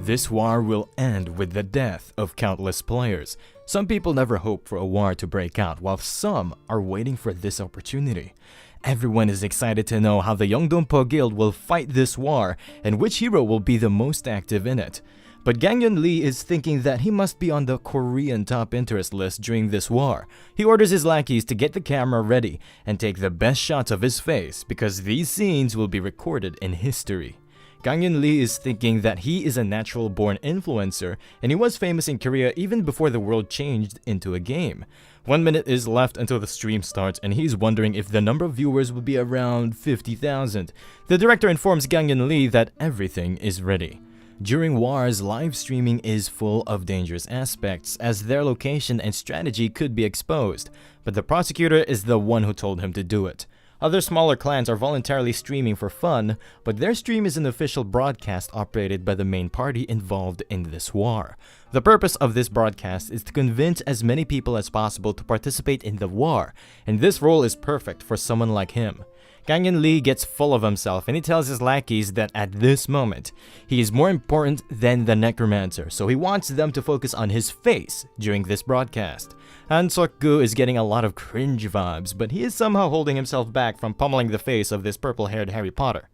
This war will end with the death of countless players. Some people never hope for a war to break out, while some are waiting for this opportunity. Everyone is excited to know how the Yeongdongpo Guild will fight this war and which hero will be the most active in it. But Gangyun Lee is thinking that he must be on the Korean top interest list during this war. He orders his lackeys to get the camera ready and take the best shots of his face because these scenes will be recorded in history. Gangyun Lee is thinking that he is a natural-born influencer and he was famous in Korea even before the world changed into a game. 1 minute is left until the stream starts and he's wondering if the number of viewers will be around 50,000. The director informs Gangyun Lee that everything is ready. During wars, live streaming is full of dangerous aspects as their location and strategy could be exposed, but the prosecutor is the one who told him to do it. Other smaller clans are voluntarily streaming for fun, but their stream is an official broadcast operated by the main party involved in this war. The purpose of this broadcast is to convince as many people as possible to participate in the war, and this role is perfect for someone like him. Gangyun Lee gets full of himself and he tells his lackeys that at this moment, he is more important than the Necromancer, so he wants them to focus on his face during this broadcast. Han Seok-gu is getting a lot of cringe vibes, but he is somehow holding himself back from pummeling the face of this purple-haired Harry Potter.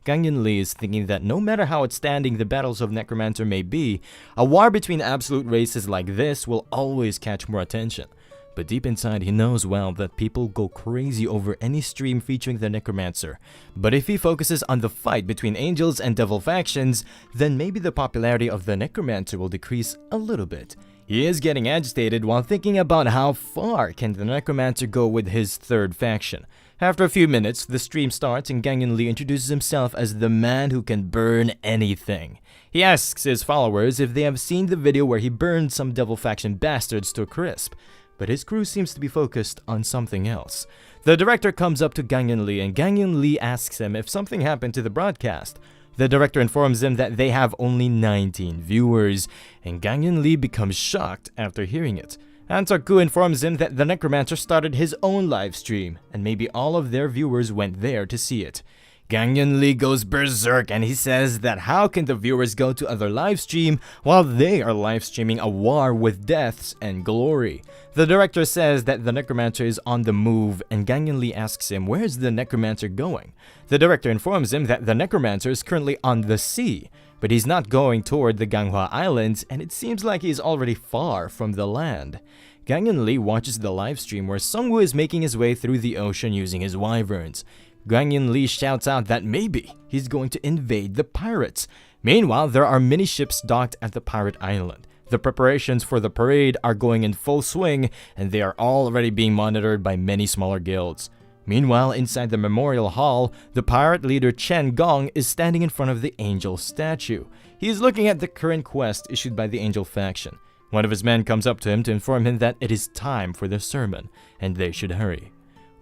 Gangyun Lee is thinking that no matter how outstanding the battles of Necromancer may be, a war between absolute races like this will always catch more attention. But deep inside, he knows well that people go crazy over any stream featuring the Necromancer. But if he focuses on the fight between angels and devil factions, then maybe the popularity of the Necromancer will decrease a little bit. He is getting agitated while thinking about how far can the Necromancer go with his third faction. After a few minutes, the stream starts and Gangyun Lee introduces himself as the man who can burn anything. He asks his followers if they have seen the video where he burned some devil faction bastards to a crisp. But his crew seems to be focused on something else. The director comes up to Gangyun Lee and Gangyun Lee asks him if something happened to the broadcast. The director informs him that they have only 19 viewers, and Gangyun Lee becomes shocked after hearing it. Han Seok-gu informs him that the Necromancer started his own live stream, and maybe all of their viewers went there to see it. Gangyun Lee goes berserk and he says that how can the viewers go to other live stream while they are live streaming a war with deaths and glory. The director says that the Necromancer is on the move and Gangyun Lee asks him where is the Necromancer going. The director informs him that the Necromancer is currently on the sea, but he's not going toward the Ganghwa Islands and it seems like he's already far from the land. Gangyun Lee watches the live stream where Sungwoo is making his way through the ocean using his wyverns. Gangyun Lee shouts out that maybe he's going to invade the pirates. Meanwhile, there are many ships docked at the pirate island. The preparations for the parade are going in full swing and they are already being monitored by many smaller guilds. Meanwhile, inside the memorial hall, the pirate leader Chen Gong is standing in front of the angel statue. He is looking at the current quest issued by the angel faction. One of his men comes up to him to inform him that it is time for the sermon and they should hurry.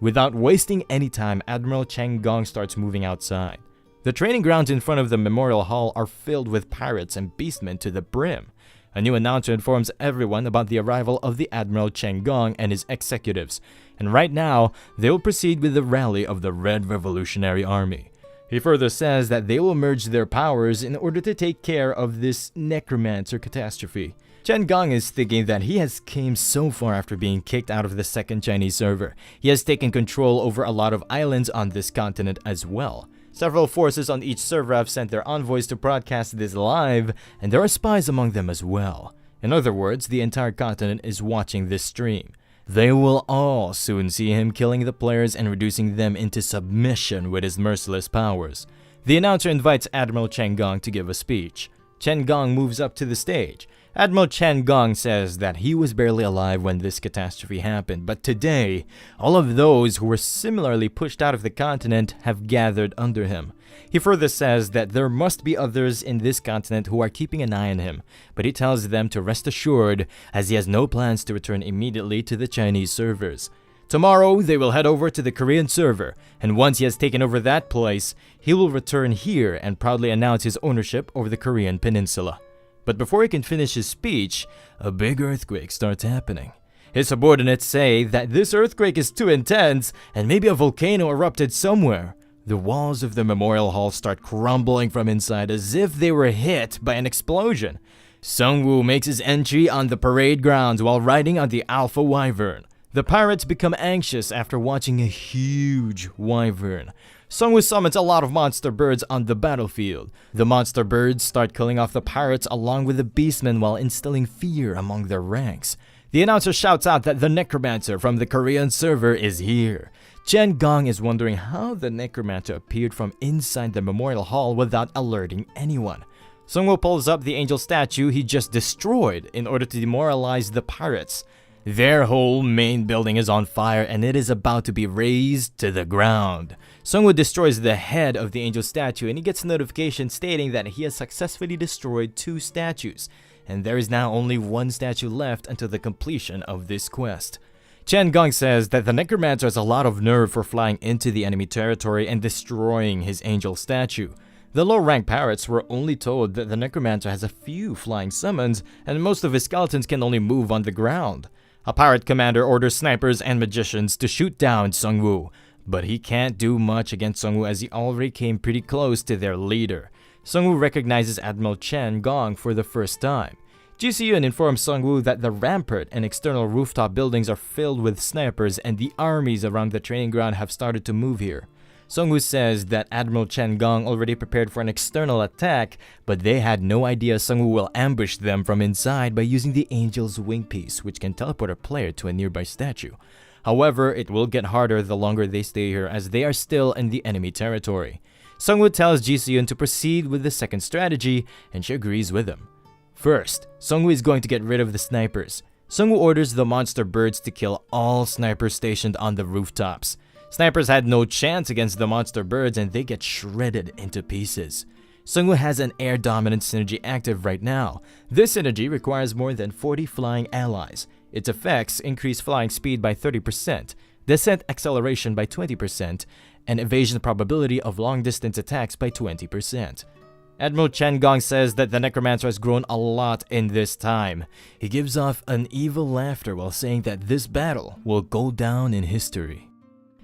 Without wasting any time, Admiral Chen Gong starts moving outside. The training grounds in front of the memorial hall are filled with pirates and beastmen to the brim. A new announcer informs everyone about the arrival of the Admiral Chen Gong and his executives, and right now, they will proceed with the rally of the Red Revolutionary Army. He further says that they will merge their powers in order to take care of this Necromancer catastrophe. Chen Gong is thinking that he has came so far after being kicked out of the second Chinese server. He has taken control over a lot of islands on this continent as well. Several forces on each server have sent their envoys to broadcast this live, and there are spies among them as well. In other words, the entire continent is watching this stream. They will all soon see him killing the players and reducing them into submission with his merciless powers. The announcer invites Admiral Chen Gong to give a speech. Chen Gong moves up to the stage. Admiral Chen Gong says that he was barely alive when this catastrophe happened, but today, all of those who were similarly pushed out of the continent have gathered under him. He further says that there must be others in this continent who are keeping an eye on him, but he tells them to rest assured as he has no plans to return immediately to the Chinese servers. Tomorrow, they will head over to the Korean server, and once he has taken over that place, he will return here and proudly announce his ownership over the Korean peninsula. But before he can finish his speech, a big earthquake starts happening. His subordinates say that this earthquake is too intense and maybe a volcano erupted somewhere. The walls of the memorial hall start crumbling from inside as if they were hit by an explosion. Sungwoo makes his entry on the parade grounds while riding on the Alpha Wyvern. The pirates become anxious after watching a huge wyvern. Sungwoo summons a lot of monster birds on the battlefield. The monster birds start killing off the pirates along with the beastmen while instilling fear among their ranks. The announcer shouts out that the Necromancer from the Korean server is here. Chen Gong is wondering how the Necromancer appeared from inside the memorial hall without alerting anyone. Sungwoo pulls up the angel statue he just destroyed in order to demoralize the pirates. Their whole main building is on fire and it is about to be razed to the ground. Sungwoo destroys the head of the angel statue and he gets a notification stating that he has successfully destroyed 2 statues, and there is now only 1 statue left until the completion of this quest. Chen Gong says that the Necromancer has a lot of nerve for flying into the enemy territory and destroying his angel statue. The low-rank pirates were only told that the Necromancer has a few flying summons and most of his skeletons can only move on the ground. A pirate commander orders snipers and magicians to shoot down Sungwoo, but he can't do much against Sungwoo as he already came pretty close to their leader. Sungwoo recognizes Admiral Chen Gong for the first time. Ji Se-yoon informs Sungwoo that the rampart and external rooftop buildings are filled with snipers and the armies around the training ground have started to move here. Sungwoo says that Admiral Chen Gong already prepared for an external attack, but they had no idea Sungwoo will ambush them from inside by using the Angel's Wing Piece, which can teleport a player to a nearby statue. However, it will get harder the longer they stay here as they are still in the enemy territory. Sungwoo tells Ji Se-yoon to proceed with the second strategy, and she agrees with him. First, Sungwoo is going to get rid of the snipers. Sungwoo orders the monster birds to kill all snipers stationed on the rooftops. Snipers had no chance against the monster birds and they get shredded into pieces. Sungwoo has an air dominant synergy active right now. This synergy requires more than 40 flying allies. Its effects increase flying speed by 30%, descent acceleration by 20%, and evasion probability of long distance attacks by 20%. Admiral Chen Gong says that the Necromancer has grown a lot in this time. He gives off an evil laughter while saying that this battle will go down in history.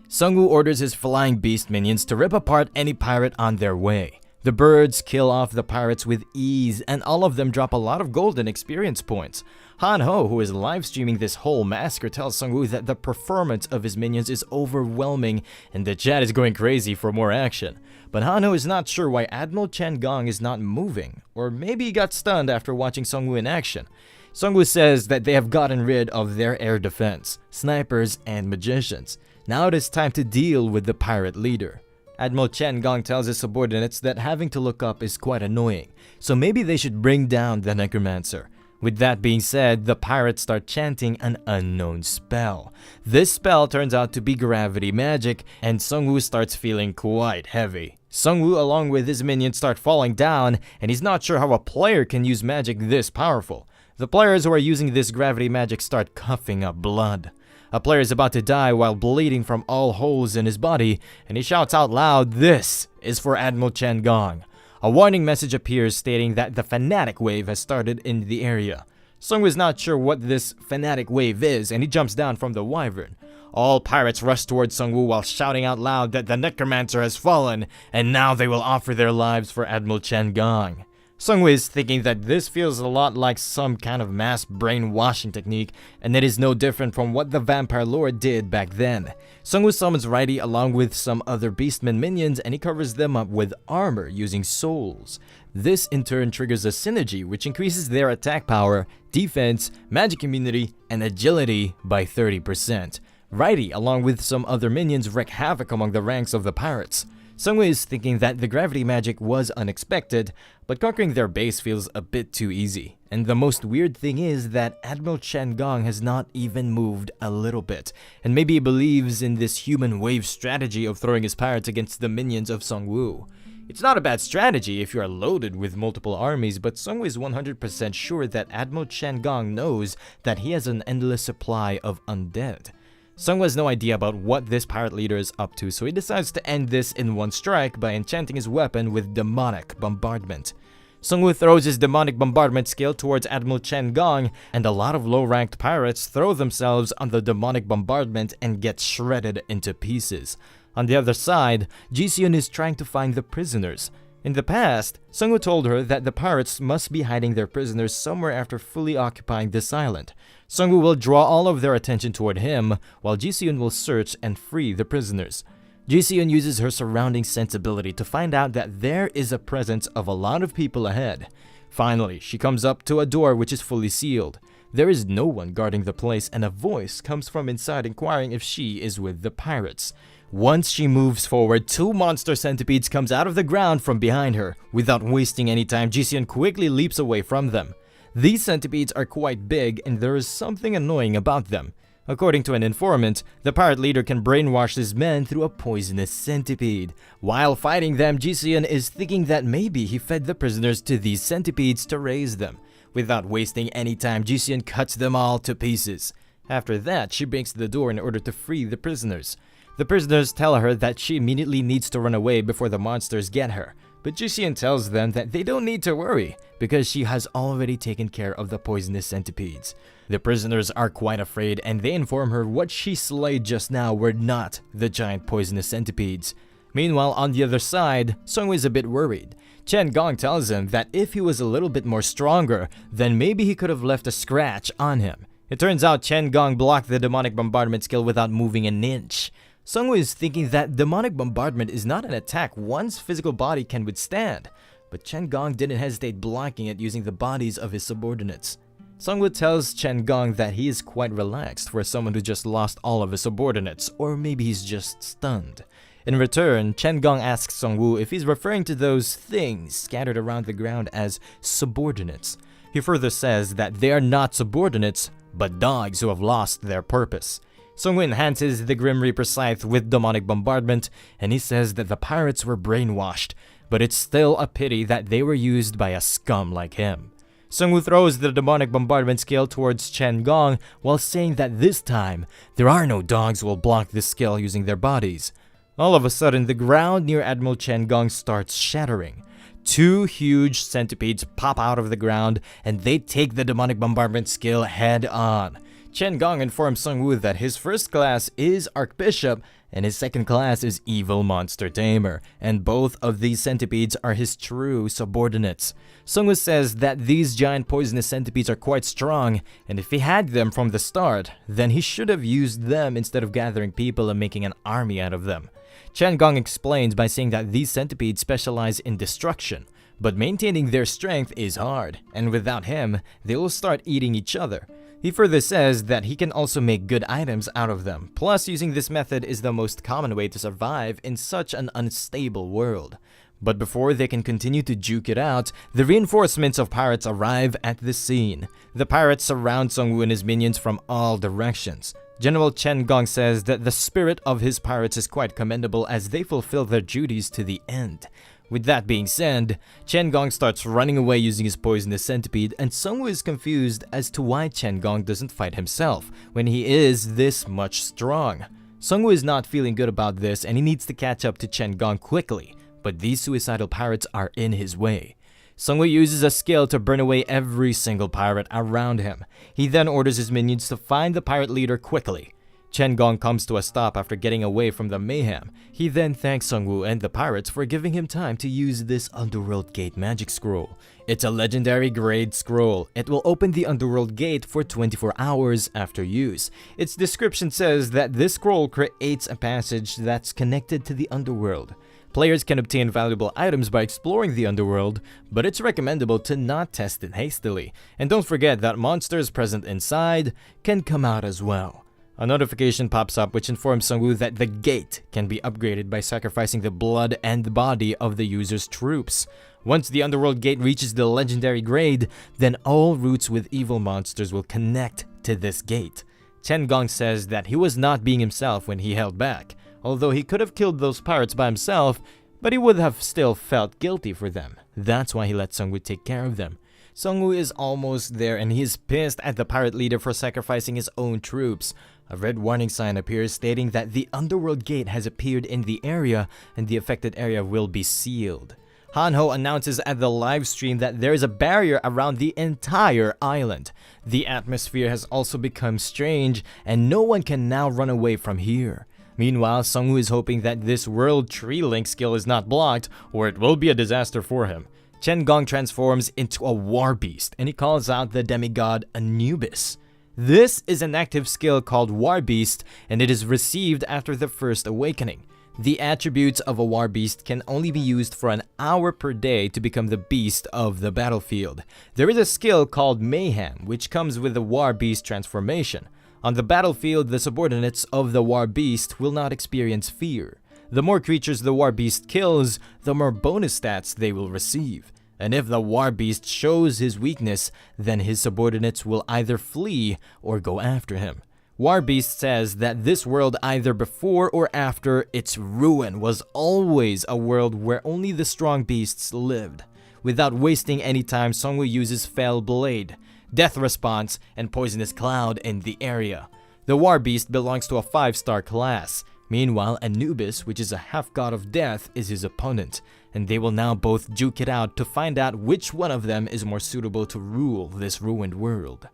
Sungwoo orders his flying beast minions to rip apart any pirate on their way. The birds kill off the pirates with ease, and all of them drop a lot of golden experience points. Han Ho, who is live streaming this whole massacre, tells Sungwoo that the performance of his minions is overwhelming and the chat is going crazy for more action. But Han Ho is not sure why Admiral Chen Gong is not moving, or maybe he got stunned after watching Sungwoo in action. Sungwoo says that they have gotten rid of their air defense, snipers, and magicians. Now it is time to deal with the pirate leader. Admiral Chen Gong tells his subordinates that having to look up is quite annoying, so maybe they should bring down the Necromancer. With that being said, the pirates start chanting an unknown spell. This spell turns out to be gravity magic, and Sungwoo starts feeling quite heavy. Sungwoo along with his minions start falling down, and he's not sure how a player can use magic this powerful. The players who are using this gravity magic start coughing up blood. A player is about to die while bleeding from all holes in his body, and he shouts out loud, "This is for Admiral Chen Gong." A warning message appears stating that the fanatic wave has started in the area. Sungwoo is not sure what this fanatic wave is, and he jumps down from the wyvern. All pirates rush towards Sungwoo while shouting out loud that the Necromancer has fallen, and now they will offer their lives for Admiral Chen Gong. Sungwoo is thinking that this feels a lot like some kind of mass brainwashing technique, and it is no different from what the Vampire Lord did back then. Sungwoo summons Righty along with some other Beastmen minions, and he covers them up with armor using souls. This in turn triggers a synergy which increases their attack power, defense, magic immunity, and agility by 30%. Righty along with some other minions wreak havoc among the ranks of the pirates. Sungwoo is thinking that the gravity magic was unexpected, but conquering their base feels a bit too easy. And the most weird thing is that Admiral Chen Gong has not even moved a little bit, and maybe he believes in this human wave strategy of throwing his pirates against the minions of Sungwoo. It's not a bad strategy if you are loaded with multiple armies, but Sungwoo is 100% sure that Admiral Chen Gong knows that he has an endless supply of undead. Sungwoo has no idea about what this pirate leader is up to, so he decides to end this in one strike by enchanting his weapon with Demonic Bombardment. Sungwoo throws his Demonic Bombardment skill towards Admiral Chen Gong, and a lot of low-ranked pirates throw themselves on the Demonic Bombardment and get shredded into pieces. On the other side, Ji-seon is trying to find the prisoners. In the past, Sung-woo told her that the pirates must be hiding their prisoners somewhere after fully occupying this island. Sung-woo will draw all of their attention toward him, while Ji-seon will search and free the prisoners. Ji-seon uses her surrounding sensibility to find out that there is a presence of a lot of people ahead. Finally, she comes up to a door which is fully sealed. There is no one guarding the place, and a voice comes from inside inquiring if she is with the pirates. Once she moves forward, 2 monster centipedes comes out of the ground from behind her. Without wasting any time, Ji-seon quickly leaps away from them. These centipedes are quite big, and there is something annoying about them. According to an informant, the pirate leader can brainwash his men through a poisonous centipede. While fighting them, Ji-seon is thinking that maybe he fed the prisoners to these centipedes to raise them. Without wasting any time, Ji-seon cuts them all to pieces. After that, she breaks the door in order to free the prisoners. The prisoners tell her that she immediately needs to run away before the monsters get her. But Ji-seon tells them that they don't need to worry, because she has already taken care of the poisonous centipedes. The prisoners are quite afraid, and they inform her what she slayed just now were not the giant poisonous centipedes. Meanwhile, on the other side, Sung-woo is a bit worried. Chen Gong tells him that if he was a little bit more stronger, then maybe he could have left a scratch on him. It turns out Chen Gong blocked the demonic bombardment skill without moving an inch. Sung-woo is thinking that demonic bombardment is not an attack one's physical body can withstand, but Chen Gong didn't hesitate blocking it using the bodies of his subordinates. Sung-woo tells Chen Gong that he is quite relaxed for someone who just lost all of his subordinates, or maybe he's just stunned. In return, Chen Gong asks Sung-woo if he's referring to those things scattered around the ground as subordinates. He further says that they are not subordinates, but dogs who have lost their purpose. Sung-woo enhances the Grim Reaper Scythe with demonic bombardment, and he says that the pirates were brainwashed, but it's still a pity that they were used by a scum like him. Sung-woo throws the demonic bombardment skill towards Chen Gong while saying that this time, there are no dogs who will block this skill using their bodies. All of a sudden, the ground near Admiral Chen Gong starts shattering. 2 huge centipedes pop out of the ground, and they take the demonic bombardment skill head on. Chen Gong informs Sung-woo that his first class is Archbishop and his second class is Evil Monster Tamer, and both of these centipedes are his true subordinates. Sung-woo says that these giant poisonous centipedes are quite strong, and if he had them from the start, then he should have used them instead of gathering people and making an army out of them. Chen Gong explains by saying that these centipedes specialize in destruction, but maintaining their strength is hard, and without him, they will start eating each other. He further says that he can also make good items out of them, plus using this method is the most common way to survive in such an unstable world. But before they can continue to duke it out, the reinforcements of pirates arrive at the scene. The pirates surround Sung-woo and his minions from all directions. General Chen Gong says that the spirit of his pirates is quite commendable as they fulfill their duties to the end. With that being said, Chen Gong starts running away using his poisonous centipede, and Sung-woo is confused as to why Chen Gong doesn't fight himself when he is this much strong. Sung-woo is not feeling good about this and he needs to catch up to Chen Gong quickly, but these suicidal pirates are in his way. Sung-woo uses a skill to burn away every single pirate around him. He then orders his minions to find the pirate leader quickly. Chen Gong comes to a stop after getting away from the mayhem. He then thanks Sung-woo and the pirates for giving him time to use this Underworld Gate magic scroll. It's a legendary grade scroll. It will open the Underworld Gate for 24 hours after use. Its description says that this scroll creates a passage that's connected to the Underworld. Players can obtain valuable items by exploring the Underworld, but it's recommendable to not test it hastily. And don't forget that monsters present inside can come out as well. A notification pops up which informs Sung-woo that the gate can be upgraded by sacrificing the blood and body of the user's troops. Once the Underworld Gate reaches the legendary grade, then all routes with evil monsters will connect to this gate. Chen Gong says that he was not being himself when he held back, although he could have killed those pirates by himself, but he would have still felt guilty for them. That's why he let Sung-woo take care of them. Sung-woo is almost there and he is pissed at the pirate leader for sacrificing his own troops. A red warning sign appears stating that the Underworld Gate has appeared in the area and the affected area will be sealed. Han-ho announces at the live stream that there is a barrier around the entire island. The atmosphere has also become strange and no one can now run away from here. Meanwhile, Sungwoo is hoping that this World Tree Link skill is not blocked, or it will be a disaster for him. Chen Gong transforms into a war beast, and he calls out the demigod Anubis. This is an active skill called War Beast, and it is received after the first awakening. The attributes of a War Beast can only be used for an hour per day to become the beast of the battlefield. There is a skill called Mayhem, which comes with the War Beast transformation. On the battlefield, the subordinates of the War Beast will not experience fear. The more creatures the War Beast kills, the more bonus stats they will receive. And if the War Beast shows his weakness, then his subordinates will either flee or go after him. War Beast says that this world, either before or after its ruin, was always a world where only the strong beasts lived. Without wasting any time, Sungwoo uses Fell Blade, Death Response, and Poisonous Cloud in the area. The War Beast belongs to a 5-star class. Meanwhile, Anubis, which is a half-god of death, is his opponent, and they will now both duke it out to find out which one of them is more suitable to rule this ruined world.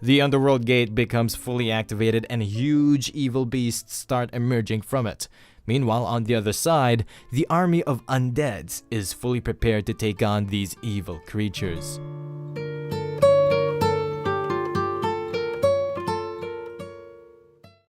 The Underworld Gate becomes fully activated and huge evil beasts start emerging from it. Meanwhile, on the other side, the army of undeads is fully prepared to take on these evil creatures.